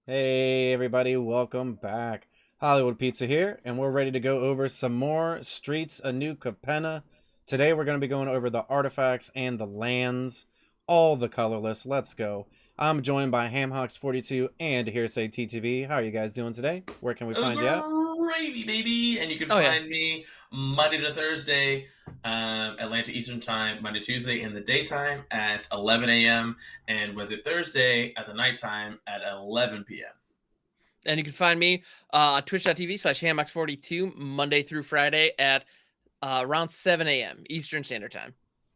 Hey everybody, welcome back. Hollywood Pizza here, and we're ready to go over some more Streets of New Capenna. Today we're going to be going over the artifacts and the lands, all the colorless. Let's go. I'm joined by Hamhawks42 and HearSayTTV. How are you guys doing today? Where can we find you at? Gravy, baby. And you can Oh yeah, find me Monday to Thursday, Atlanta Eastern Time, Monday, Tuesday in the daytime at 11 a.m., and Wednesday, Thursday at the nighttime at 11 p.m. and you can find me on twitch.tv/hamx42 Monday through Friday at around 7 a.m. Eastern Standard Time.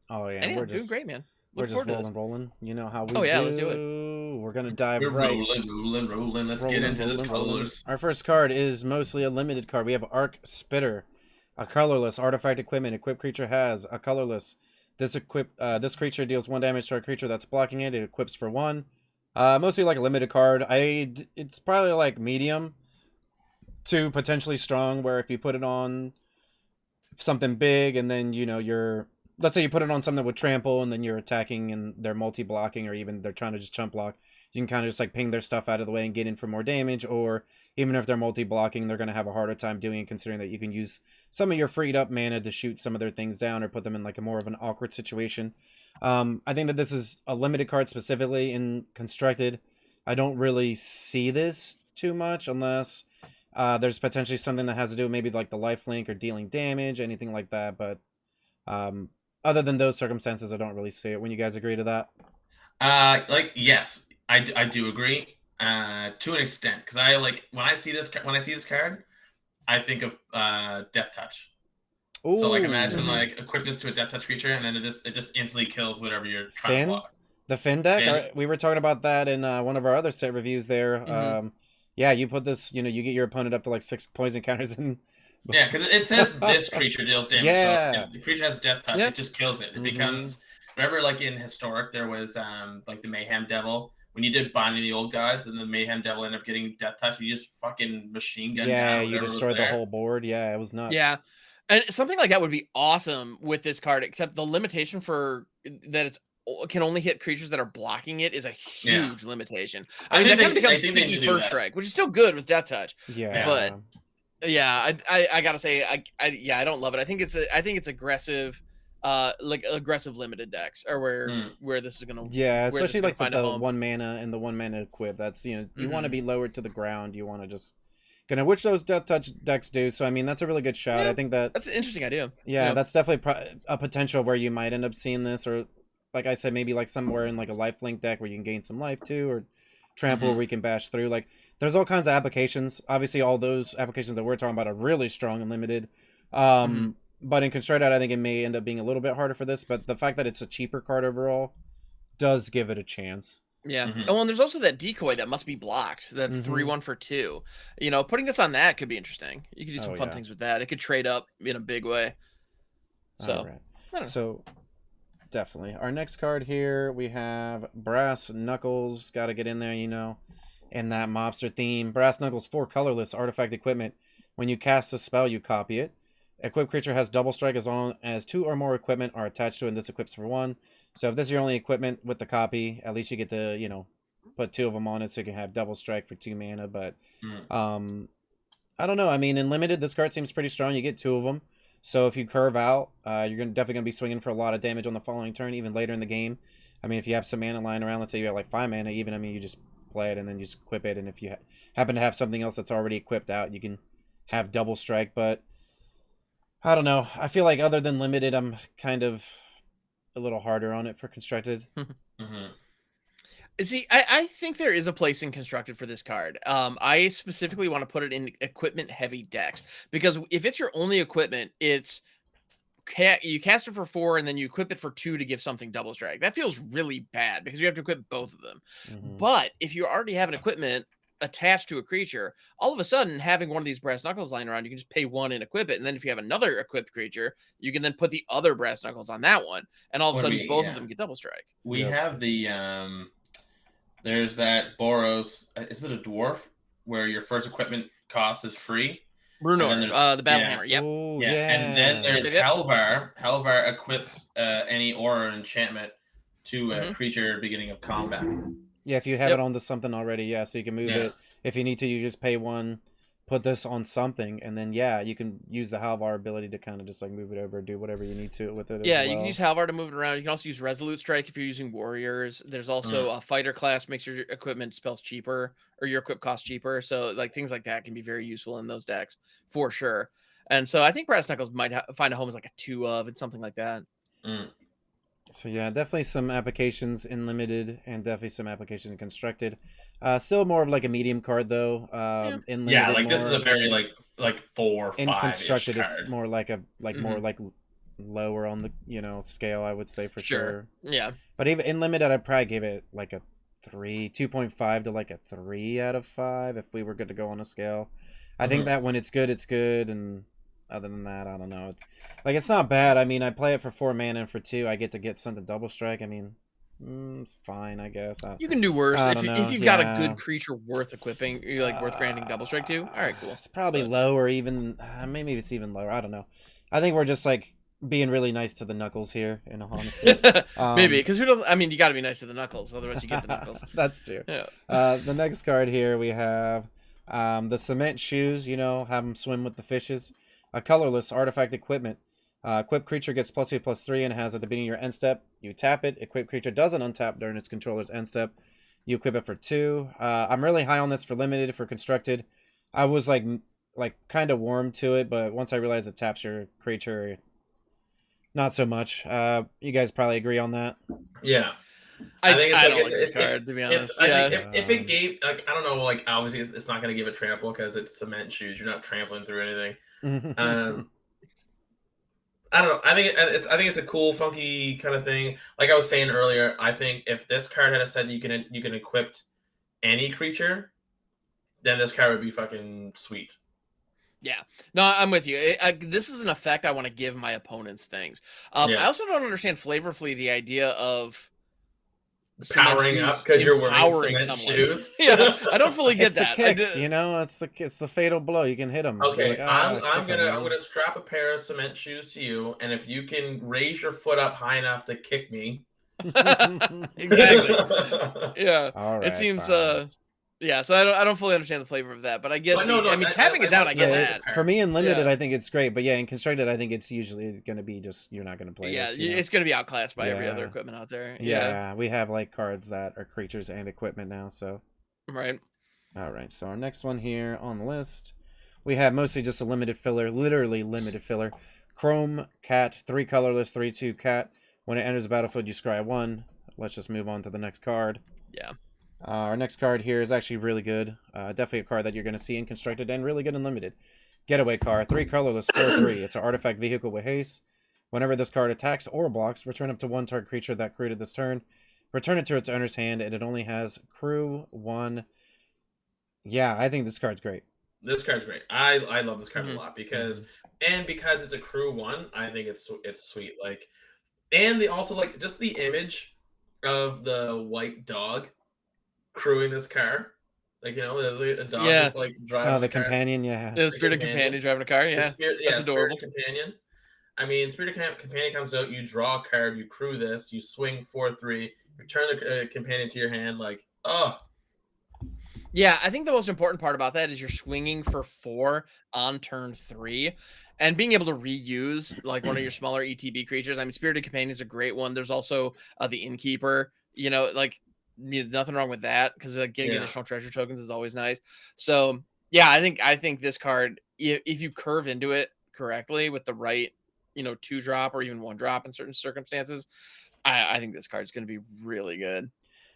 Oh yeah, And yeah, we're doing just great, man. we're Looking just forward to this. rolling. You know how we Oh yeah, let's do it. do. We're gonna dive We're right rolling. Let's get rolling, into this rolling, rolling. colors. Our first card is mostly a limited card. We have Arc Spitter, a colorless artifact equipment. Equipped creature has a colorless. This creature deals 1 damage to a creature that's blocking it. It equips for 1. Mostly like a limited card. It's probably like medium to potentially strong. Where if you put it on something big and then you're, let's say you put it on something with trample and then you're attacking and they're multi-blocking or even they're trying to just chump block, you can kind of just like ping their stuff out of the way and get in for more damage. Or even if they're multi-blocking, they're going to have a harder time doing it, considering that you can use some of your freed up mana to shoot some of their things down or put them in like a more of an awkward situation. I think that this is a limited card specifically in constructed. I don't really see this too much unless there's potentially something that has to do with maybe like the life link or dealing damage, anything like that. But other than those circumstances, I don't really see it. When you guys agree to that? Yes, I do agree to an extent, because I like when I see this card, I think of Death Touch. So like imagine Ooh, like equip this to a Death Touch creature, and then it just instantly kills whatever you're trying to Finn, block. the Finn deck. Finn. We were talking about that in one of our other set reviews. There, Mm-hmm. yeah, you put this. You get your opponent up to like 6 poison counters and. Yeah, because it says this creature deals damage. So Yeah. if the creature has Death Touch, it Yep. just kills it. It Mm-hmm. becomes, remember, like in Historic, there was like the Mayhem Devil. When you did Binding the Old Gods, and the Mayhem Devil ended up getting Death Touch, you just fucking machine gun Yeah, down you whatever was destroyed the there. whole board. Yeah, it was Yeah, nuts. and something like that would be awesome with this card. Except the limitation for that can only hit creatures that are blocking it is a Yeah, huge limitation. I I mean, think that kind of they, I becomes think they need sneaky to do first that. strike, which is still good with Death Touch. Yeah. But Yeah. yeah, I gotta say, I don't love it. I think it's aggressive, like aggressive limited decks are Mm. Yeah, where this especially is gonna like with find a the home. 1 mana and the 1 mana equip. That's you want to Hmm. be lowered to the ground. You want to just gonna which those death touch decks do. So I mean that's a really good shout. I Yeah, think that that's an interesting idea. yeah, Yeah. that's definitely a potential where you might end up seeing this, or like I said, maybe like somewhere in like a life link deck where you can gain some life too, or trample Hmm. where you can bash through. Like there's all kinds of applications. Obviously, all those applications that we're talking about are really strong and limited. Hmm. But in constructed, I think it may end up being a little bit harder for this. But the fact that it's a cheaper card overall does give it a chance. Yeah. Hmm. Oh, and there's also that decoy that must be blocked. That Mm-hmm. 3/1 for 2. Putting this on that could be interesting. You could do Oh some fun yeah. things with that. It could trade up in a big way. All So right. I don't know. So definitely. Our next card here, we have Brass Knuckles. Got to get in there, in that mobster theme. Brass Knuckles, 4 colorless artifact equipment. When you cast a spell, you copy it. Equipped creature has double strike as long as 2 or more equipment are attached to it, and this equips for 1. So if this is your only equipment with the copy, at least you get to, put 2 of them on it so you can have double strike for 2 mana. But Mm. um, I don't know. I mean, in limited, this card seems pretty strong. You get 2 of them. So if you curve out, definitely gonna be swinging for a lot of damage on the following turn, even later in the game. I mean, if you have some mana lying around, let's say you have like 5 mana, even I mean, you just play it and then you just equip it. And if you happen to have something else that's already equipped out, you can have double strike. But I don't know. I feel like other than limited, I'm kind of a little harder on it for constructed. Hmm. See, I think there is a place in constructed for this card. I specifically want to put it in equipment heavy decks because if it's your only equipment, it's you cast it for 4 and then you equip it for 2 to give something double strike. That feels really bad because you have to equip both of them. Hmm. But if you already have an equipment attached to a creature, all of a sudden having one of these brass knuckles lying around, you can just pay 1 and equip it. And then if you have another equipped creature, you can then put the other brass knuckles on that one. And all of a What do sudden we? both of Yeah, them get double strike. we Yep. have the there's that Boros. Is it a dwarf where your first equipment cost is free? And then Brunor, there's the battle yeah, hammer. Yep. Oh yeah, and then yeah. Yep. there's Yep. Yep. Helvar. Helvar equips any aura or enchantment to a Hmm. creature beginning of combat. Yeah, if you have Yep. it on to something already, yeah, so you can move Yeah. it. If you need to, you just pay one, put this on something, and then yeah, you can use the Halvar ability to kind of just like move it over, do whatever you need to with it Yeah, as you can well. use Halvar to move it around. You can also use Resolute Strike if you're using warriors. There's also a fighter class, makes your equipment spells cheaper or your equip cost cheaper. So like things like that can be very useful in those decks for sure. And so I think Brass Knuckles might find a home as like a 2 of and something like that. Mm. So yeah, definitely some applications in limited and definitely some applications in constructed. Still more of like a medium card though. In limited, Yeah, like this is more a very like 4 or in 5 ish constructed, it's card. more like a more Mhm. like lower on the scale, I would say for sure. Yeah. But even in limited, I'd probably give it like a 2.5 to like a 3 out of 5 if we were good to go on a scale. I think that when it's good, and other than that, I don't know. Like it's not bad. I mean, I play it for 4 mana and for 2, I get something double strike. I mean, it's fine, I guess. You can do worse I if don't you know, if you've got a yeah. good creature worth equipping, you like worth granting double strike to. All right, cool. It's probably But- low or even maybe it's even lower. I don't know. I think we're just like being really nice to the Knuckles here, in all honesty. Maybe because who doesn't? I mean, you got to be nice to the Knuckles, otherwise you get the Knuckles. That's true. Yeah. The next card here we have the cement shoes. Have them swim with the fishes. A colorless artifact equipment. Equipped creature gets +2/+3 and has at the beginning of your end step. You tap it. Equipped creature doesn't untap during its controller's end step. You equip it for 2. I'm really high on this for limited. For constructed, I was like kind of warm to it, but once I realized it taps your creature, not so much. You guys probably agree on that. Yeah. I think don't like this card, to be honest. I think if it gave, like, I don't know, like, obviously it's not going to give it trample because it's cement shoes. You're not trampling through anything. I don't know. I think it's a cool, funky kind of thing. Like I was saying earlier, I think if this card had said you can equip any creature, then this card would be fucking sweet. Yeah, no, I'm with you. This is an effect I want to give my opponents things. I also don't understand flavorfully the idea of powering up because you're wearing cement shoes. Yeah, I don't fully get it's that. The kick, it's the fatal blow. You can hit them. Okay, like, I'm gonna strap a pair of cement shoes to you, and if you can raise your foot up high enough to kick me, exactly. Yeah, all right, it seems. fine. Yeah, so I don't fully understand the flavor of that, but I get. I mean, tapping it down, I get that. For me, in limited, I think it's great, but yeah, in constructed, I think it's usually going to be just you're not going to play. Yeah, this, it's going to be outclassed by every other equipment out there. Yeah, we have like cards that are creatures and equipment now, so. Right. All right, so our next one here on the list, we have mostly just a limited filler, literally limited filler. Chrome Cat, 3 colorless, 3/2 cat. When it enters the battlefield, you scry 1. Let's just move on to the next card. Yeah. Our next card here is actually really good. Definitely a card that you're going to see in constructed and really good in limited. Getaway card, 3 colorless, 4/3. It's an artifact vehicle with haste. Whenever this card attacks or blocks, return up to 1 target creature that created this turn. Return it to its owner's hand, and it only has crew 1. Yeah, I think this card's great. This card's great. I love this card a lot because it's a crew 1. I think it's sweet. Like, and they also like just the image of the white dog crewing this car, like there's a dog just like driving. The companion, yeah. The Spirit Companion driving a car, yeah. That's adorable. Spirit Companion. I mean, Spirit Companion comes out, you draw a card, you crew this, you swing 4/3, return the companion to your hand, like, oh. Yeah, I think the most important part about that is you're swinging for 4 on turn 3, and being able to reuse like one of your smaller ETB creatures. I mean, Spirited Companion is a great one. There's also the Innkeeper. Like. Nothing wrong with that because getting additional treasure tokens is always nice. So yeah, I think this card, if you curve into it correctly with the right 2-drop or even 1-drop in certain circumstances, I think this card is going to be really good.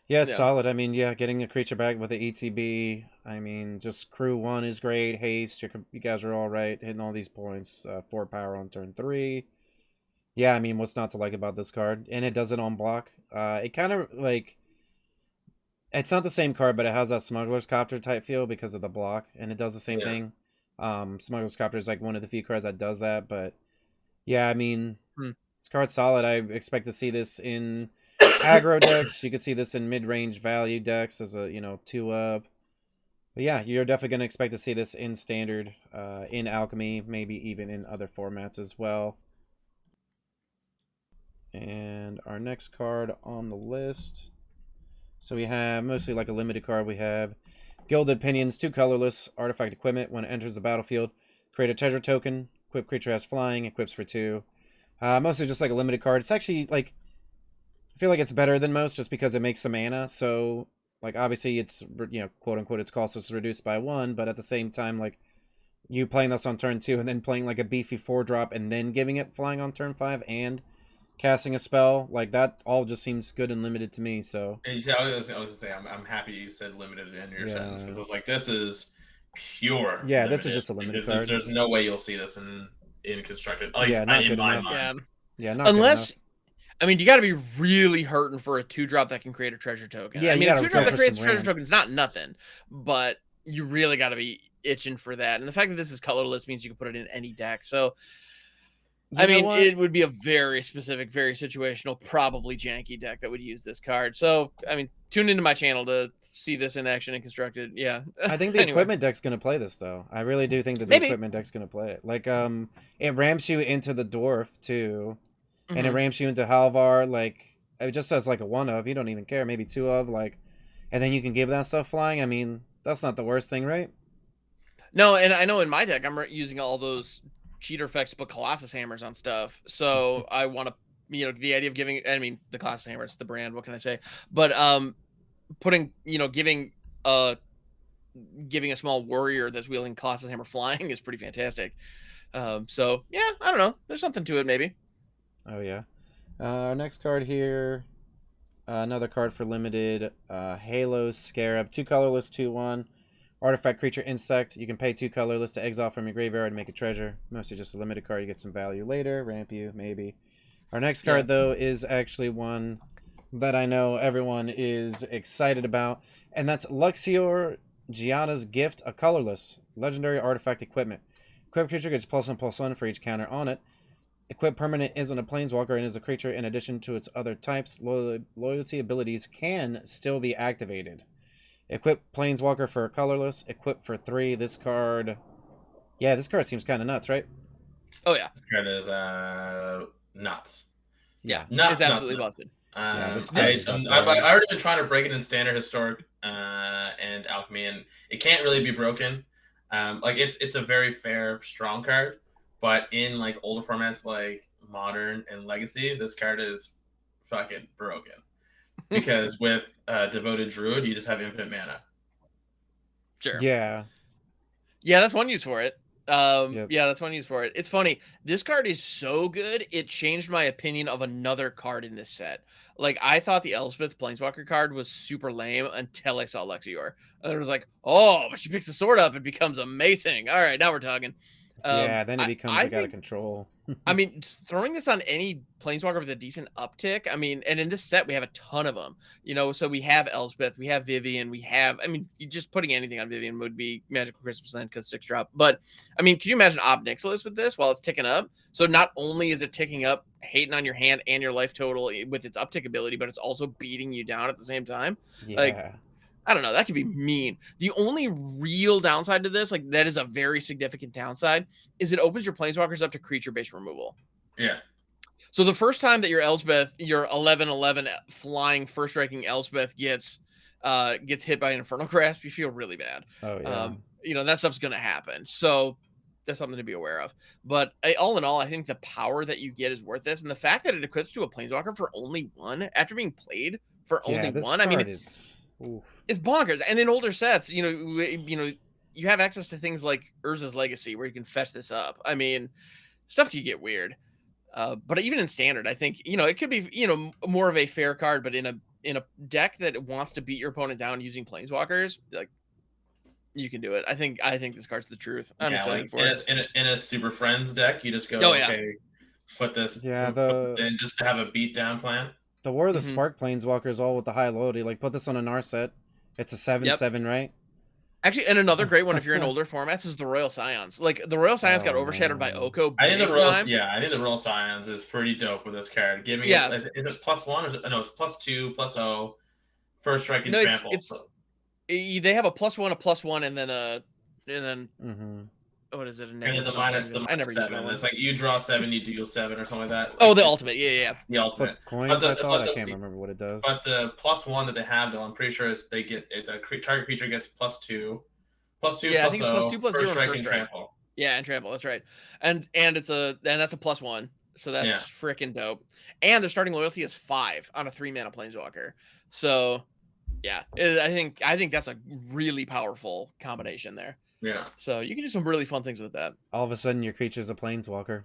Yeah, it's solid. I mean, getting a creature back with the ETB. I mean, just crew 1 is great. Haste, you guys are all right hitting all these points. 4 power on turn 3. Yeah, I mean, what's not to like about this card? And it does it on block. It kind of like. It's not the same card, but it has that Smuggler's Copter type feel because of the block, and it does the same thing. Smuggler's Copter is like one of the few cards that does that, but yeah, I mean, this card's solid. I expect to see this in aggro decks. You could see this in mid-range value decks as a 2 of. But yeah, you're definitely gonna expect to see this in standard, in Alchemy, maybe even in other formats as well. And our next card on the list. So we have mostly like a limited card. We have Gilded Pinions, 2 colorless, artifact equipment. When it enters the battlefield, create a treasure token. Equip creature has flying, equips for 2. Mostly just like a limited card. It's actually like, I feel like it's better than most just because it makes some mana. So like obviously it's, you know, quote unquote, its cost is reduced by 1, but at the same time, like you playing this on turn 2 and then playing like a beefy 4-drop and then giving it flying on turn 5 and casting a spell, like that all just seems good and limited to me. So And you see, I was gonna say I'm happy you said limited in your sentence, because I was like, this is pure. Yeah, limited. this is just a limited there's, card. There's no way you'll see this in constructed. At least Yeah, not in good my enough. mind. Yeah, not Unless, good enough. I mean, you got to be really hurting for a 2-drop that can create a treasure token. Yeah, I you mean, a gotta 2-drop go that for creates a some treasure ramp. token is not nothing, but you really got to be itching for that. And the fact that this is colorless means you can put it in any deck. So, I mean, it would be a very specific, very situational, probably janky deck that would use this card. So, I mean, tune into my channel to see this in action and constructed. Yeah. I think the Anyway. equipment deck's gonna play this though. I really do think that the Maybe. equipment deck's gonna play it. Like it ramps you into the dwarf too. And it ramps you into Halvar, like it just says like a 1 of, you don't even care, maybe 2 of, like, and then you can give that stuff flying. I mean, that's not the worst thing, right? No, and I know in my deck I'm using all those cheater effects, but Colossus hammers on stuff. So I want to, you know, the idea of giving, I mean, the Colossus hammer, it's the brand. What can I say? But putting, you know, giving a small warrior that's wielding Colossus hammer flying is pretty fantastic. So yeah, I don't know. There's something to it, maybe. Oh yeah. Our next card here, another card for limited. Halo Scarab, 2 colorless, 2/1. Artifact creature insect. You can pay 2 colorless to exile from your graveyard and make a treasure. Mostly just a limited card. You get some value later. Ramp you, maybe. Our next card, though, is actually one that I know everyone is excited about. And that's Luxior Gianna's Gift, a colorless. Legendary artifact equipment. Equip creature gets +1/+1 for each counter on it. Equip permanent isn't a planeswalker and is a creature in addition to its other types. Loyalty abilities can still be activated. Equip planeswalker for a colorless. Equip for 3. This card, yeah, this card seems kind of nuts, right? Oh yeah, This card is nuts. Yeah, nuts. it's absolutely busted. I've already been trying to break it in standard, historic, and alchemy, and it can't really be broken. Like it's a very fair, strong card, but in like older formats like modern and legacy, this card is fucking broken. Because with Devoted Druid, you just have infinite mana. Sure. Yeah. Yeah, that's one use for it. Yep. Yeah, that's one use for it. It's funny. This card is so good, it changed my opinion of another card in this set. Like, I thought the Elspeth Planeswalker card was super lame until I saw Luxior. And it was like, oh, but she picks the sword up and becomes amazing. All right, now we're talking. Yeah, then it becomes I like out of think- control. I mean, throwing this on any planeswalker with a decent uptick. I mean, and in this set we have a ton of them. You know, so we have Elspeth, we have Vivian, we have. I mean, just putting anything on Vivian would be Magical Christmas Land because 6-drop. But I mean, can you imagine Ob Nixilis with this while it's ticking up? So not only is it ticking up, hating on your hand and your life total with its uptick ability, but it's also beating you down at the same time. Yeah. Like, I don't know. That could be mean. The only real downside to this, like that is a very significant downside, is it opens your planeswalkers up to creature-based removal. Yeah. So the first time that your Elspeth, your 11/11 flying first striking Elspeth gets hit by an Infernal Grasp, you feel really bad. Oh yeah. You know, that stuff's going to happen. So that's something to be aware of. But all in all, I think the power that you get is worth this. And the fact that it equips to a planeswalker for only 1 after being played for only this 1, I mean, oof. it's bonkers. And in older sets, you know, you have access to things like Urza's Legacy where you can fetch this up. I mean, stuff can get weird. But even in standard, I think, you know, it could be, you know, more of a fair card, but in a deck that wants to beat your opponent down using planeswalkers, like, you can do it. I think this card's the truth. I'm excited for it. In a Super Friends deck, you just go, okay, put this in just to have a beatdown plan. The War of the Spark Planeswalkers, all with the high loyalty. Like, put this on an R set. It's a 7/7, right? Actually, and another great one if you're in older formats is the Royal Scions. Like, the Royal Scions got overshadowed by Oko. I think the Royal Scions is pretty dope with this card. Giving it, is it +1 or is it, no? It's +2 +0. First strike and trample. They have a +1, a +1, and then what is it? A And then negative the minus something? the I minus never use that 7. one. It's like you draw 7, you deal 7 or something like that. Oh, Like, the it's ultimate. Yeah. the ultimate. Flip coins, I thought. I can't the- remember what it does. But the +1 that they have, though, I'm pretty sure is they get target creature gets +2, +2, Yeah, I think it's +0, +2, +0 first strike first and strike. trample. Yeah, and trample. That's right. And that's a +1. So that's Yeah. freaking dope. And their starting loyalty is 5 on a 3-mana planeswalker. So yeah, I think that's a really powerful combination there. Yeah. So you can do some really fun things with that. All of a sudden, your creature's a planeswalker.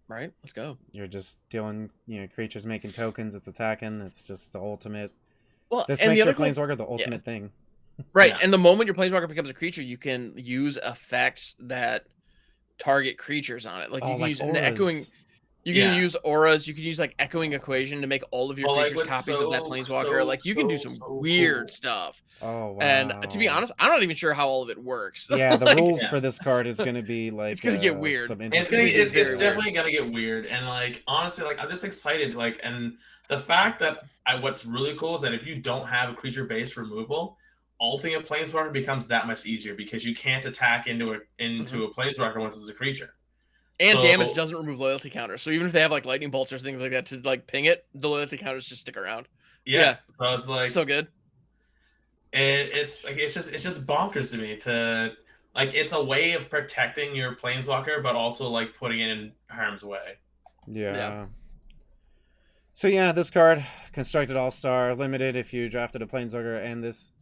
Right? Let's go. You're just dealing, creatures making tokens. It's attacking. It's just the ultimate. Well, This and makes the your other cool, planeswalker the ultimate thing. right? Yeah. And the moment your planeswalker becomes a creature, you can use effects that target creatures on it. Like you can use an echoing. You can use auras. You can use like echoing equation to make all of your creatures copies of that planeswalker. Like you can do some weird stuff. Oh wow! And to be honest, I'm not even sure how all of it works. Yeah, the Like, rules for this card is going to be like it's going to get weird. some And it's interesting- it's definitely gonna get weird. And like honestly, like I'm just excited. Like, and the fact that what's really cool is that if you don't have a creature-based removal, ulting a planeswalker becomes that much easier because you can't attack into a planeswalker once it's a creature. And So- damage doesn't remove loyalty counters. So even if they have like lightning bolts or things like that to like ping it, the loyalty counters just stick around. Yeah. So it's like So good. it's just bonkers to me to like it's a way of protecting your planeswalker, but also like putting it in harm's way. Yeah. So yeah, this card, Constructed All-Star, limited if you drafted a Planeswalker and this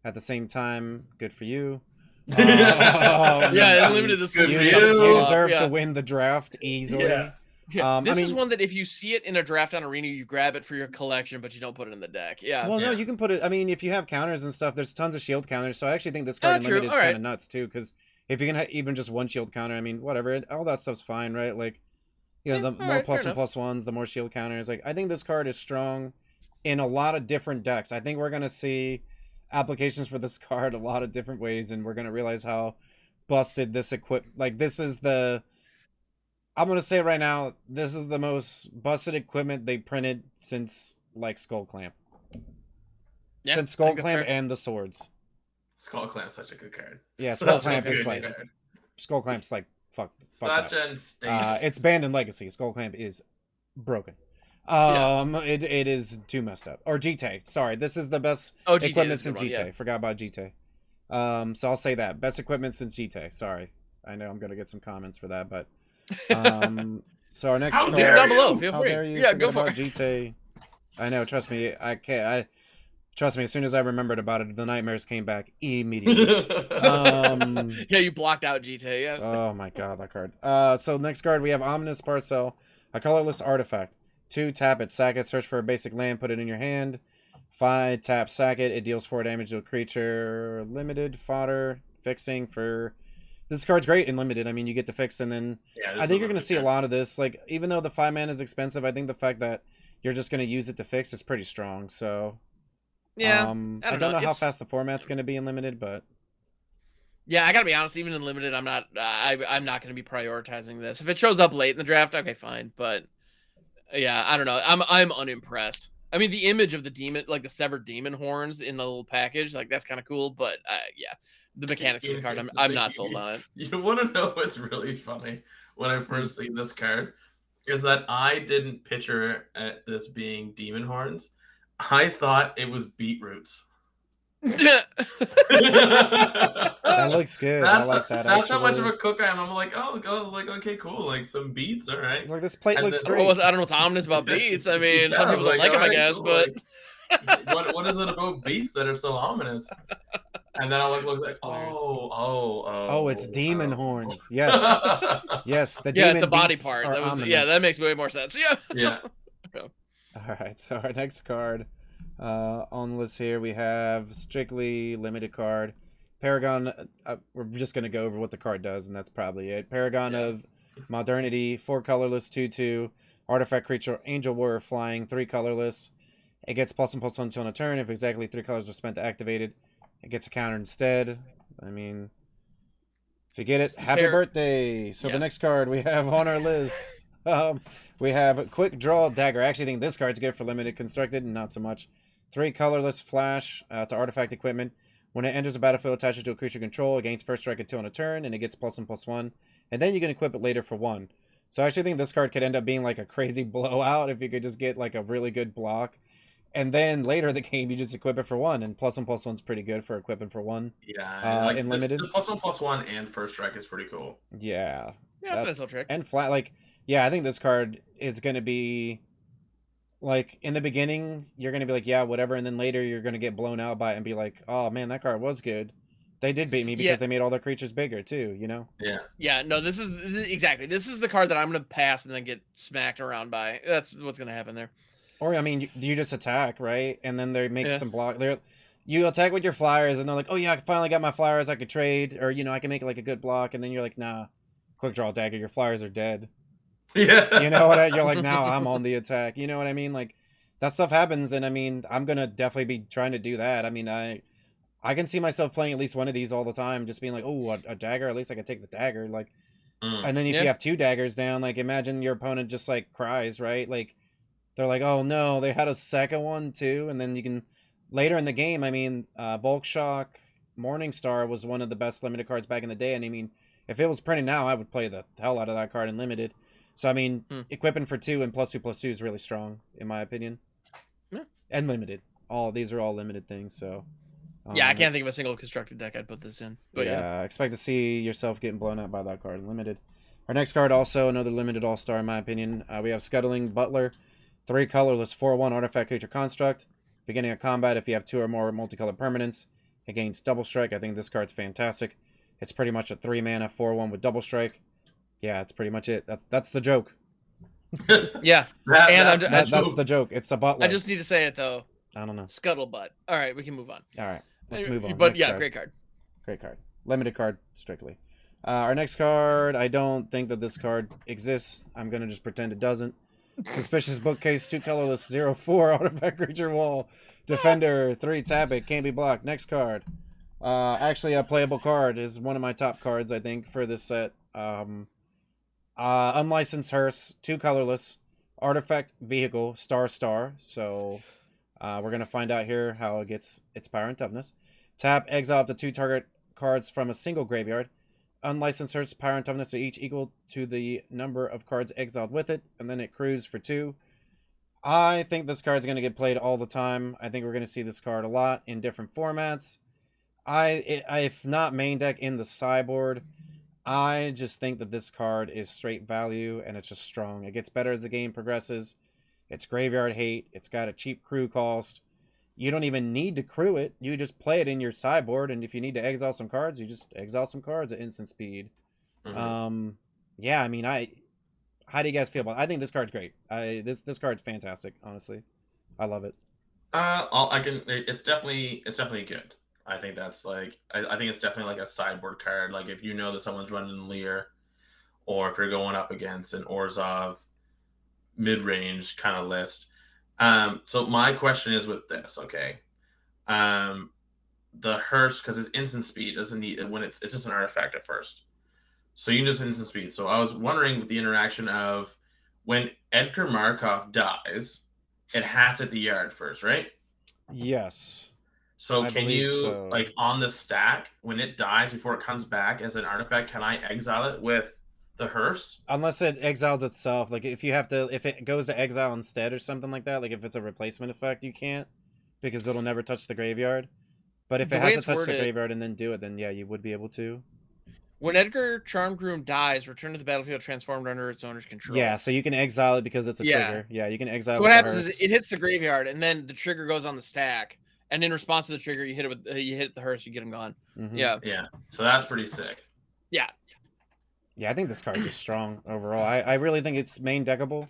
at the same time. Good for you. Yeah, it limited this. Good You, for you you. deserve Yeah. to win the draft easily. Yeah. Yeah. This I is mean- one that if you see it in a draft on Arena, you grab it for your collection, but you don't put it in the deck. Yeah. Well, no, Yeah. you can put it. I mean, if you have counters and stuff, there's tons of shield counters. So I actually think this card in true. limited is All kind right. of nuts too. Because if you can have even just one shield counter, I mean, whatever, all that stuff's fine, right? Like, the all more right, plus fair and plus ones, the more shield counters. Like, I think this card is strong in a lot of different decks. I think we're gonna see applications for this card a lot of different ways, and we're gonna realize how busted this like this is the. I'm gonna say right now, this is the most busted equipment they printed since like Skull Clamp. Yeah, Since I Skull think that's Clamp fair. and the swords. Skull Clamp's such a good card. Yeah, Such Skull a Clamp is good like card. Skull Clamp's like fuck Such that. a staple. It's banned in Legacy. Skull Clamp is broken. It is too messed up. Or GT. Sorry, this is the best Oh, GT equipment is a good since one, GT. yeah. Forgot about GT. So I'll say that best equipment since GT. Sorry, I know I'm gonna get some comments for that, but so our next How card- dare down you? below. Feel How free. dare you Yeah, forget go for about it. GT? I know. Trust me. I can't. Trust me. As soon as I remembered about it, the nightmares came back immediately. Yeah, you blocked out GTA. Yeah. Oh my god, that card. So next card we have Ominous Parcel, a colorless artifact. 2 tap it, sack it, search for a basic land, put it in your hand. 5 tap, sack it. It deals 4 damage to a creature. Limited fodder fixing for. This card's great in limited. I mean, you get to fix, and then Yeah, I think you're gonna see a lot of this. Like, even though the 5 mana is expensive, I think the fact that you're just gonna use it to fix is pretty strong. So Yeah. I don't know how It's- fast the format's gonna be in limited, but Yeah, I gotta be honest. Even in limited, I'm not. I'm not gonna be prioritizing this. If it shows up late in the draft, okay, fine. But yeah, I don't know. I'm unimpressed. I mean, the image of the demon, like the severed demon horns in the little package, like that's kind of cool. But yeah, the mechanics of the card, I'm not sold on it. You want to know what's really funny when I first seen this card is that I didn't picture at this being demon horns. I thought it was beetroots. that looks good. I like that. That's how much of actually. a cook I am. I'm like, oh, God. I was like, okay, cool. Like some beets, all right. Look, this plate And looks then- I don't great. know what's ominous about beats. I mean, Yeah, some I people was don't like them, I alright, guess, cool, but like, what is it about beets that are so ominous? And then I look like, hilarious. Oh, it's demon oh. horns. Yes, yes. The yeah, demon it's a body beats part. are That was ominous. yeah, that makes way more sense. Yeah. Yeah. All right, so our next card on the list here we have strictly limited card, Paragon. We're just gonna go over what the card does, and that's probably it. Paragon of Modernity, 4 colorless, 2/2 artifact creature, Angel Warrior flying, 3 colorless. It gets +1/+1 until on a turn. If exactly 3 colors are spent to activate it, it gets a counter instead. I mean, if you get it, happy birthday. So the next card we have on our list, we have Quick Draw Dagger. I actually think this card's good for limited constructed, and not so much. 3 colorless flash. It's artifact equipment. When it enters the battlefield, attach it to a creature control. It gains first strike until on a turn, and it gets +1/+1. And then you can equip it later for 1. So I actually think this card could end up being like a crazy blowout if you could just get like a really good block. And then later in the game, you just equip it for 1, and +1/+1's pretty good for equipping for 1. Yeah, like in limited. The +1/+1 and first strike is pretty cool. Yeah. Yeah, that's a nice little trick. And flat, like, yeah, I think this card is going to be, like, in the beginning, you're going to be like, yeah, whatever, and then later you're going to get blown out by it and be like, oh, man, that card was good. They did beat me because they made all their creatures bigger, too, you know? Yeah. Yeah, no, this is, exactly, this is the card that I'm going to pass and then get smacked around by. That's what's going to happen there. Or, I mean, you just attack, right? And then they make some block. You attack with your flyers, and they're like, oh, yeah, I finally got my flyers, I could trade, or, you know, I can make, like, a good block, and then you're like, nah, quick draw dagger, your flyers are dead. Yeah. You know what you're like, now I'm on the attack. You know what I mean? Like, that stuff happens, and I mean, I'm gonna definitely be trying to do that. I mean, I can see myself playing at least one of these all the time, just being like, oh, a dagger, at least I can take the dagger, like, and then if you have 2 daggers down, like, imagine your opponent just, like, cries, right? Like, they're like, oh, no, they had a second one, too, and then you can, later in the game, I mean, Bulk Shock Morningstar was one of the best limited cards back in the day, and I mean, if it was printed now, I would play the hell out of that card in limited. So, I mean, equipping for 2 and +2/+2 is really strong, in my opinion. Yeah. And limited. These are all limited things, so... yeah, I can't think of a single constructed deck I'd put this in. But yeah, expect to see yourself getting blown out by that card in limited. Our next card, also another limited all-star, in my opinion. We have Scuttling Butler. 3 colorless, 4/1 artifact creature construct. Beginning of combat, if you have 2 or more multicolored permanents, it gains double strike. I think this card's fantastic. It's pretty much a 3-mana 4/1 with double strike. Yeah, that's pretty much it. That's the joke. Yeah. That's the joke. It's the Butler. I just need to say it, though. I don't know. Scuttlebutt. All right, we can move on. All right, let's move on. But next yeah, card. great card. Great card. Limited card, strictly. Our next card, I don't think that this card exists. I'm going to just pretend it doesn't. Suspicious Bookcase, 2 colorless, 0/4 artifact creature wall. Defender, 3 tap it, can't be blocked. Next card. Actually, a playable card is one of my top cards, I think, for this set. Unlicensed Hearse, 2 colorless, artifact vehicle, star. So we're going to find out here how it gets its power and toughness. Tap, exile up to 2 target cards from a single graveyard. Unlicensed Hearse, power and toughness are each equal to the number of cards exiled with it, and then it crews for 2. I think this card's going to get played all the time. I think we're going to see this card a lot in different formats. If not main deck, in the sideboard. I just think that this card is straight value, and it's just strong. It gets better as the game progresses. It's graveyard hate. It's got a cheap crew cost. You don't even need to crew it. You just play it in your sideboard, and if you need to exile some cards, you just exile some cards at instant speed. Yeah, I mean, how do you guys feel about it? I think this card's great. This card's fantastic, honestly. I love it. It's definitely good. I think that's like, I think it's definitely like a sideboard card. Like if you know that someone's running Lear, or if you're going up against an Orzhov mid-range kind of list. So my question is with this, okay? The Hearse, because it's instant speed, doesn't need when it's just an artifact at first. So you can just instant speed. So I was wondering with the interaction of when Edgar Markov dies, it has to hit the yard first, right? Yes. So can you, like, on the stack, when it dies before it comes back as an artifact, can I exile it with the Hearse? Unless it exiles itself. Like, if it goes to exile instead or something like that, like if it's a replacement effect, you can't, because it'll never touch the graveyard. But if it has to touch the graveyard and then do it, then yeah, you would be able to. When Edgar Charmgroom dies, return to the battlefield transformed under its owner's control. Yeah, so you can exile it because it's a trigger. Yeah, you can exile it. So what happens is it hits the graveyard, and then the trigger goes on the stack. And in response to the trigger, you hit the Hearse, you get him gone. Yeah. So that's pretty sick. Yeah. I think this card's just strong overall. I really think it's main deckable,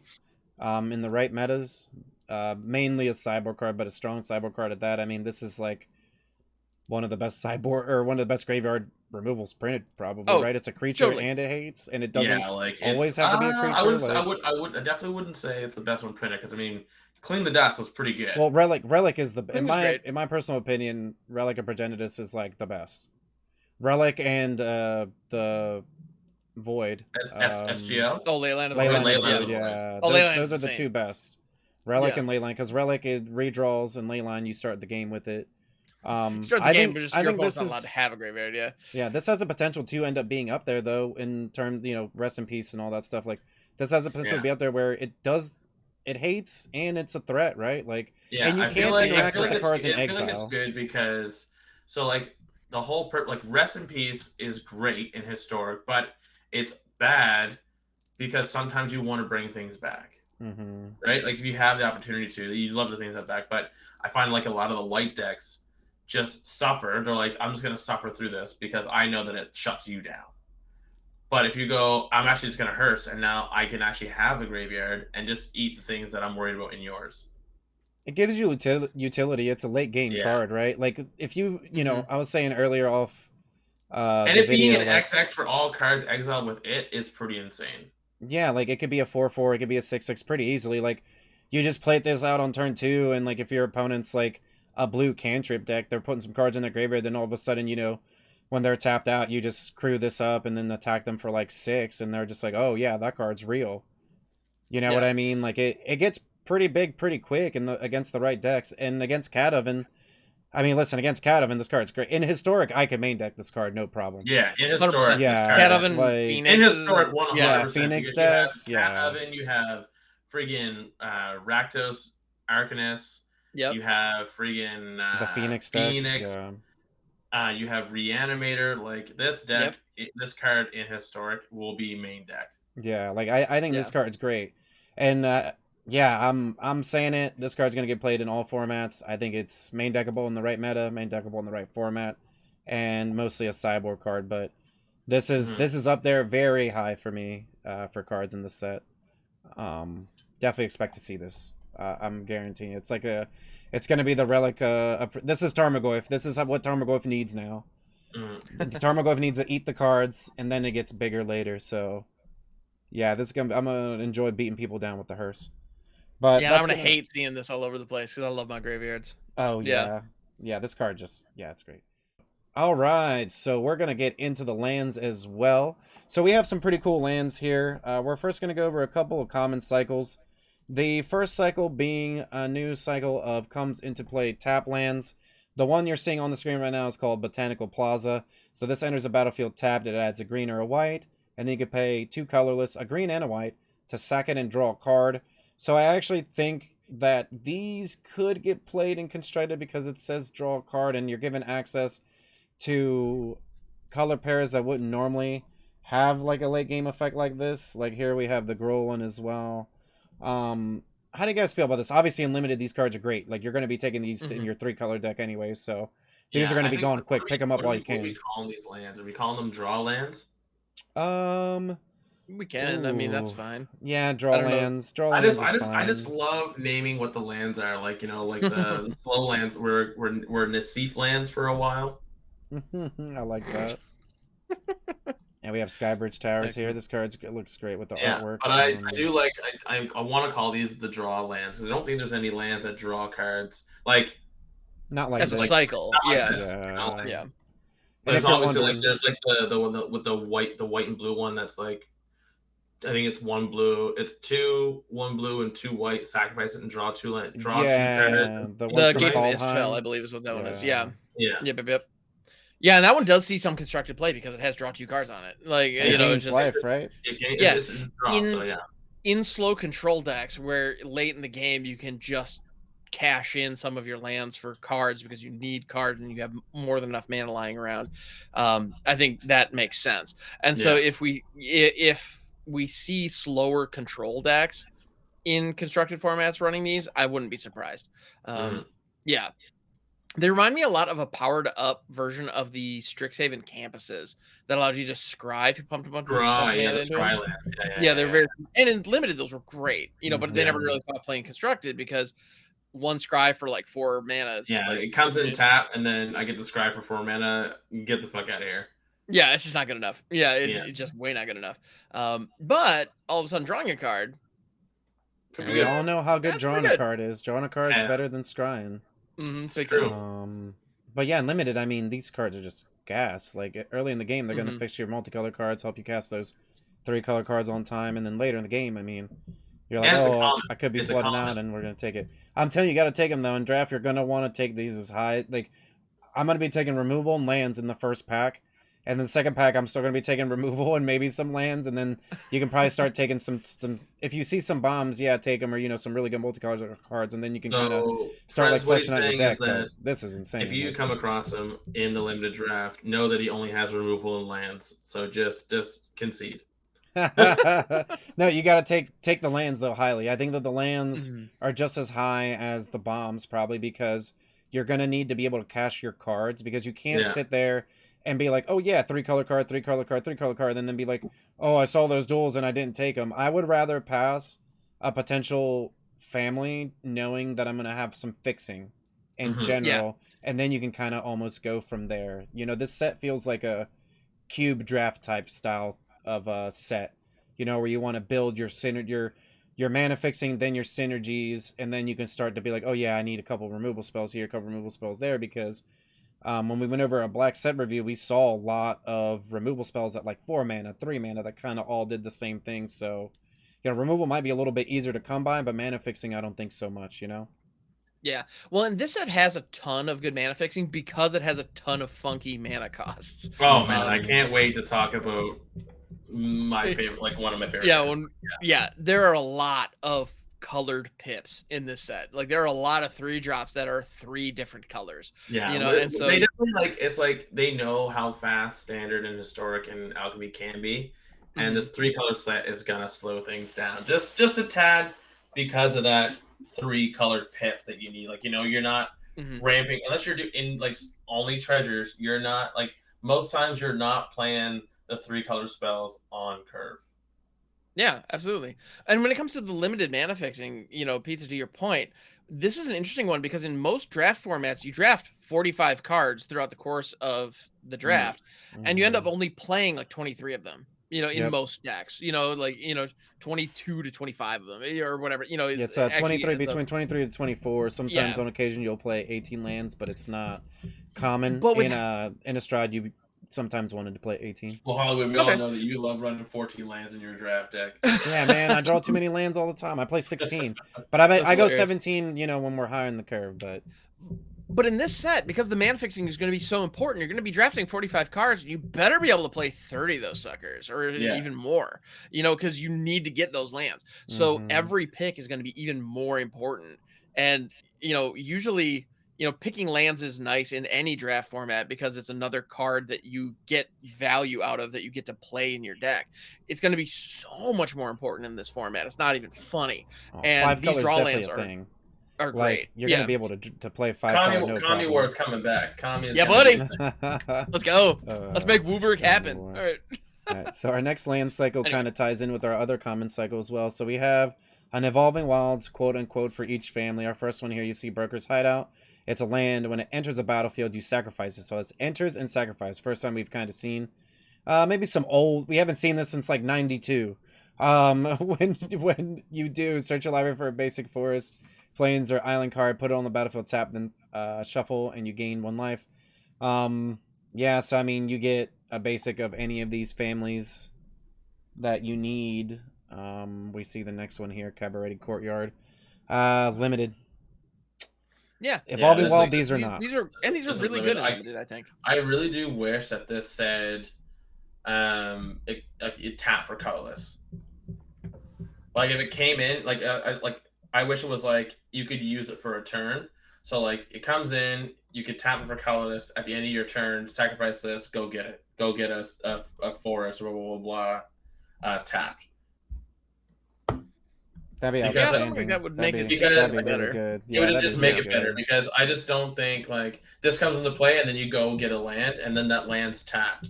in the right metas. Mainly a sideboard card, but a strong sideboard card at that. I mean, this is like one of the best one of the best graveyard removals printed, probably. Right? It's a creature and it hates, and it doesn't always have to be a creature. I definitely wouldn't say it's the best one printed, because I mean, Clean the Dust was pretty good. Well, Relic is in my personal opinion, Relic and Progenitus is like the best. Relic and the Void. SGL? Oh, Leyland of the Void. Yeah. Those are the two best. Relic and Leyline, because Relic, it redraws, and Leyline, you start the game with it. Start the I game, think but just I your think opponent's this not allowed to is have a graveyard. Yeah. yeah, this has the potential to end up being up there though in terms, rest in peace and all that stuff. Like this has the potential to be up there where it hates and it's a threat, right? Like, Yeah, and you I feel can't like interact with the cards in I feel like it's exile. good because so like the whole like Rest in Peace is great in Historic, but it's bad because sometimes you want to bring things back. Right? Like if you have the opportunity to, you love the things that back. But I find like a lot of the white decks just suffer. They're like, I'm just gonna suffer through this because I know that it shuts you down. But if you go, I'm actually just gonna Hearse, and now I can actually have a graveyard and just eat the things that I'm worried about in yours. It gives you utility. It's a late game card, right? Like if I was saying earlier off and the it being video, an like, XX for all cards exiled with it is pretty insane. yeah, like it could be a 4/4, it could be a 6/6 pretty easily. Like you just played this out on turn 2, and like if your opponent's like a blue cantrip deck, they're putting some cards in their graveyard, then all of a sudden, when they're tapped out, you just crew this up and then attack them for like 6, and they're just like, oh yeah, that card's real. You know what I mean? Like it gets pretty big pretty quick against the right decks. And against Cat Oven, I mean, listen, against Cat Oven, this card's great. In Historic, I could main deck this card, no problem. Yeah, in Historic, yeah, Cat Oven, like, Phoenix. In Historic, 100%. Yeah, Phoenix decks. You have Cat Oven, you have friggin' Rakdos, Arcanist. Yep. You have friggin' the Phoenix deck. Yeah. You have Reanimator. Like this deck, this card in Historic will be main decked. Yeah, like I think this card's great, and I'm saying it. This card's gonna get played in all formats. I think it's main deckable in the right meta, main deckable in the right format, and mostly a sideboard card. But this is up there very high for me for cards in the set. Definitely expect to see this. I'm guaranteeing it's gonna be the relic. This is Tarmogoyf. This is what Tarmogoyf needs now. Tarmogoyf needs to eat the cards, and then it gets bigger later. So, yeah, I'm gonna enjoy beating people down with the Hearse. But yeah, I'm gonna hate seeing this all over the place because I love my graveyards. Oh yeah, this card it's great. All right, so we're gonna get into the lands as well. So we have some pretty cool lands here. We're first gonna go over a couple of common cycles. The first cycle being a new cycle of comes into play tap lands. The one you're seeing on the screen right now is called Botanical Plaza. So this enters a battlefield tapped. It adds a green or a white, and then you can pay 2 colorless, a green and a white, to sack it and draw a card. So I actually think that these could get played in Constructed because it says draw a card, and you're given access to color pairs that wouldn't normally have like a late game effect like this. Like here we have the Grohl one as well. How do you guys feel about this? Obviously, in Limited, these cards are great. Like, you're going to be taking these in your 3-color deck anyway, so these are going to be going quick. Pick them up while you can. What are we calling these lands? Are we calling them draw lands? We can. I mean, that's fine. Yeah, draw lands. Draw lands I just love naming what the lands are. Like, like the slow lands were Nassif lands for a while. I like that. And we have Skybridge Towers here. This card looks great with the artwork. But I do like, I want to call these the draw lands because I don't think there's any lands that draw cards. Like, not like that's this. a cycle. Yeah. Yeah. There's obviously like there's like the one with the white and blue one that's like, I think it's 1 blue. It's 1 blue and 2 white. Sacrifice it and draw 2 cards. The Gates of Istfel, I believe, is what that one is. Yeah. Yep. Yeah, and that one does see some constructed play because it has draw 2 cards on it. Like it's just life, right? It's draw, in slow control decks where late in the game you can just cash in some of your lands for cards because you need cards and you have more than enough mana lying around. I think that makes sense. And so if we see slower control decks in constructed formats running these, I wouldn't be surprised. Yeah. They remind me a lot of a powered up version of the Strixhaven campuses that allowed you to scry if you pumped a bunch of mana into them. Yeah, they're very, and in Limited those were great, but they never really stopped playing constructed because 1 scry for like 4 mana. It comes in tap and then I get the scry for 4 mana. Get the fuck out of here. Yeah, it's just not good enough. Yeah, it's just way not good enough. But all of a sudden drawing a card. We all know how good drawing a card is. Drawing a card is better than scrying. It's true. But yeah, in Limited, I mean, these cards are just gas. Like early in the game, they're going to fix your multicolor cards, help you cast those 3-color cards on time, and then later in the game, I mean, you're like, I could be flooding out, and we're going to take it. I'm telling you, you got to take them though. In draft, you're going to want to take these as high. Like I'm going to be taking removal and lands in the first pack. And then the second pack, I'm still going to be taking removal and maybe some lands. And then you can probably start taking some if you see some bombs, yeah, take them, or, some really good multicolor cards. And then you can kind of start like fleshing out your deck. But this is insane. If you come across him in the limited draft, know that he only has removal and lands. So just concede. No, you got to take the lands, though, highly. I think that the lands are just as high as the bombs, probably, because you're going to need to be able to cash your cards, because you can't sit there and be like, oh yeah, 3-color card, 3-color card, 3-color card, and then be like, oh, I saw those duels and I didn't take them. I would rather pass a potential family knowing that I'm going to have some fixing in general, and then you can kind of almost go from there. This set feels like a cube draft type style of set, where you want to build your mana fixing, then your synergies, and then you can start to be like, oh yeah, I need a couple removal spells here, a couple removal spells there, because when we went over a black set review, we saw a lot of removal spells at like 4 mana, 3 mana that kind of all did the same thing. So, removal might be a little bit easier to come by, but mana fixing, I don't think so much, Yeah. Well, and this set has a ton of good mana fixing because it has a ton of funky mana costs. Oh man, I can't wait to talk about my favorite, like one of my favorite. Yeah, there are a lot of colored pips in this set. Like there are a lot of 3-drops that are 3 different colors. Yeah, and so they definitely it's like they know how fast standard and historic and alchemy can be, and this 3-color set is gonna slow things down just a tad because of that 3-colored pip that you need. Like you're not ramping unless you're doing like only treasures. You're not like most times you're not playing the 3-color spells on curve. Yeah, absolutely. And when it comes to the limited mana fixing, Pizza, to your point, this is an interesting one because in most draft formats, you draft 45 cards throughout the course of the draft, and you end up only playing like 23 of them, in most decks, 22 to 25 of them or whatever, it's 23 between 23 to 24. Sometimes on occasion you'll play 18 lands, but it's not common. But in a Strahd, you sometimes wanted to play 18. Well, Hollywood, we all know that you love running 14 lands in your draft deck. Yeah, man, I draw too many lands all the time. I play 16, but I go 17. When we're higher in the curve. But in this set, because the mana fixing is going to be so important, you're going to be drafting 45 cards. You better be able to play 30 of those suckers, or even more. Because you need to get those lands. So every pick is going to be even more important. And usually, picking lands is nice in any draft format because it's another card that you get value out of that you get to play in your deck. It's going to be so much more important in this format. It's not even funny. And these draw lands are great. You're going to be able to play 5 color. Kami War is coming back. Kami is buddy. Let's go. Let's make Wooberg happen. All right. All right. So our next land cycle kind of ties in with our other common cycle as well. So we have an Evolving Wilds, quote unquote, for each family. Our first one here, you see Broker's Hideout. It's a land. When it enters a battlefield, you sacrifice it. So it enters and sacrifice. First time we've kind of seen. Maybe some old. We haven't seen this since like 92. When you do search your library for a basic forest, plains, or island card, put it on the battlefield, tap, then shuffle, and you gain 1 life. Yeah. So I mean, you get a basic of any of these families that you need. We see the next one here, Cabaret Courtyard. Limited. Yeah. Evolving Wild, these are not. These are really good limited, I think. I really do wish that this said it tap for colorless. Like if it came in, I wish it was like you could use it for a turn. So like it comes in, you could tap it for colorless at the end of your turn, sacrifice this, go get it. Go get a forest or blah blah blah tapped. That'd be something like that would make it better. Good. Yeah, it would just make it better because I just don't think like this comes into play and then you go get a land and then that land's tapped.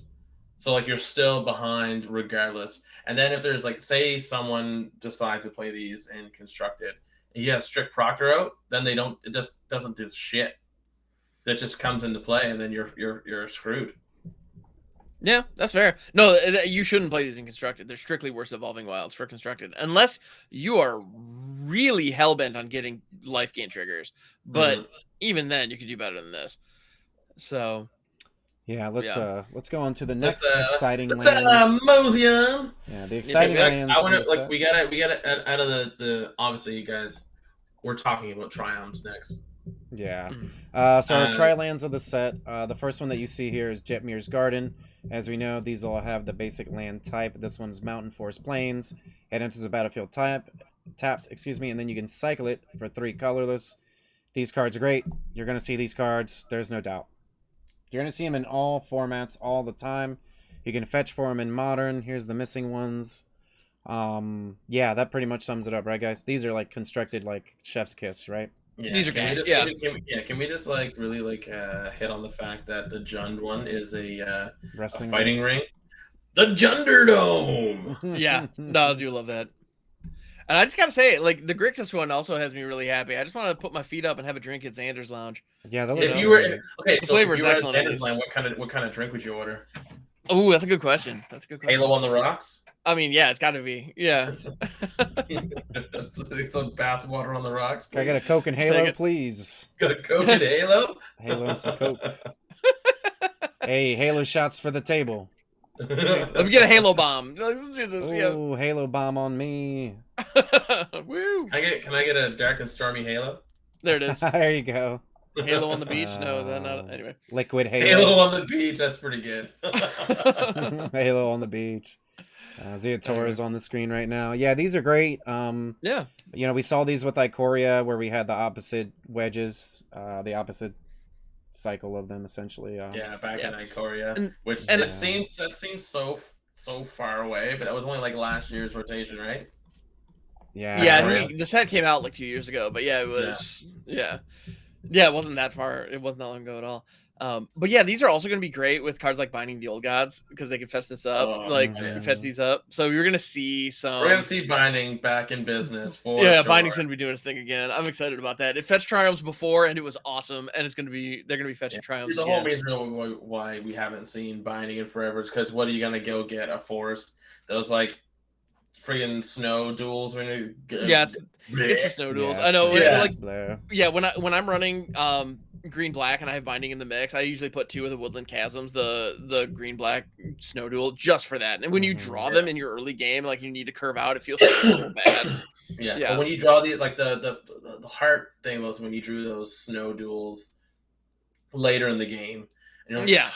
So like you're still behind regardless. And then if there's like say someone decides to play these in constructed, and you have strict proctor out, then it just doesn't do shit. That just comes into play and then you're screwed. Yeah, that's fair. No, you shouldn't play these in constructed. They're strictly worse Evolving Wilds for constructed, unless you are really hellbent on getting life gain triggers. But even then, you could do better than this. So, yeah, let's go on to the next exciting lands. Mosium. Yeah, the exciting lands. I want to we gotta out of the obviously you guys. We're talking about Triumphs next. Yeah. Mhm. So our Trilands of the set. The first one that you see here is Jetmir's Garden. As we know, these all have the basic land type. This one's Mountain Forest Plains. It enters the battlefield tapped, and then you can cycle it for 3 colorless. These cards are great. You're going to see these cards, there's no doubt. You're going to see them in all formats all the time. You can fetch for them in Modern. Here's the missing ones. Yeah, that pretty much sums it up, right, guys? These are like constructed like chef's kiss, right? Yeah, These are can we gas, just, yeah. can we just like really like hit on the fact that the Jund one is a Wrestling fighting ring? The Junderdome! Yeah, no, I do love that. And I just gotta say, like the Grixis one also has me really happy. I just want to put my feet up and have a drink at Xander's Lounge. Yeah, that If looks you were great. okay, The so if flavor you is were at excellent on Xander's these. line, what kind of drink would you order? Oh, that's a good question. That's a good question. Halo on the rocks? I mean, yeah, it's got to be. Yeah. Some bath water on the rocks. Can I get a please? Coke and Take Halo, it. please? Got a Coke and Halo? Halo and some Coke. Hey, Halo shots for the table. Let me get a Halo bomb. Let's do this. Oh, Halo bomb on me. Yeah. Woo. Can I get a dark and stormy Halo? There it is. There you go. Halo on the beach. No, is that not? Uh, Anyway. Liquid Halo Halo. on the beach. That's pretty good. Halo on the beach. Zeotor is on the screen right now. Yeah, these are great. Yeah. You know, we saw these with Ikoria where we had the opposite wedges, the opposite cycle of them essentially. Yeah, back Yeah. in Ikoria, And- which and- that seems so far away, but that was only like last year's rotation, right? Yeah. Yeah, I Ikoria. think the set came out like 2 years ago, but yeah, it was. Yeah. Yeah, it wasn't that far. It wasn't that long ago at all. But yeah, these are also going to be great with cards like Binding the Old Gods because they can fetch this up. Oh, like yeah. you can fetch these up. So you're going to see some. We're gonna see Binding back in business for Yeah, sure. Binding's going to be doing his thing again. I'm excited about that. It fetched Triumphs before, and it was awesome. And it's going to be they're going to be fetching Triumphs The whole again. reason why we haven't seen Binding in forever is because what are you gonna go get a forest? Those like friggin' snow duels are gonna Yeah, it's the snow duels. Yeah, I know. Yeah. Like Blah. yeah, when I'm running green black and I have Binding in the mix, I usually put 2 of the Woodland Chasms, the green black snow duel, just for that. And when you Mhm. draw them in your early game, like you need to curve out, it feels so bad. Yeah. Yeah. But when you draw the heart thing was when you drew those snow duels later in the game. And you're like, Yeah.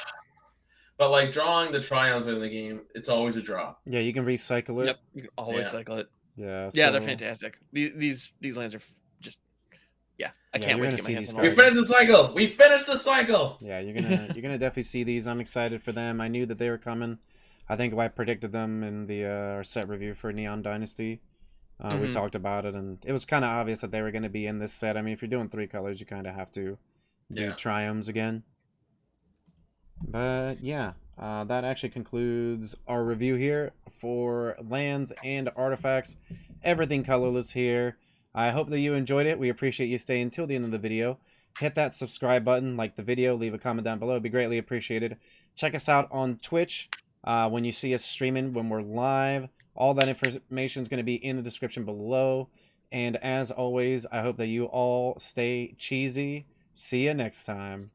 But like drawing the triumphs in the game, it's always a draw. Yeah, you can recycle it. Yep. You can always Yeah. cycle it. Yeah. Yeah, they're so- fantastic. These lands are just I Yeah, can't you're wait gonna to get see my hands these on We all cards. these. finished the cycle. We finished the cycle. Yeah, you're gonna definitely see these. I'm excited for them. I knew that they were coming. I think I predicted them in the our set review for Neon Dynasty. We Mhm. talked about it, and it was kind of obvious that they were going to be in this set. I mean, if you're doing 3 colors, you kind of have to do Yeah. triumphs again. But yeah, that actually concludes our review here for lands and artifacts. Everything colorless here. I hope that you enjoyed it. We appreciate you staying till the end of the video. Hit that subscribe button, like the video, leave a comment down below. It'd be greatly appreciated. Check us out on Twitch when you see us streaming when we're live. All that information is going to be in the description below. And as always, I hope that you all stay cheesy. See you next time.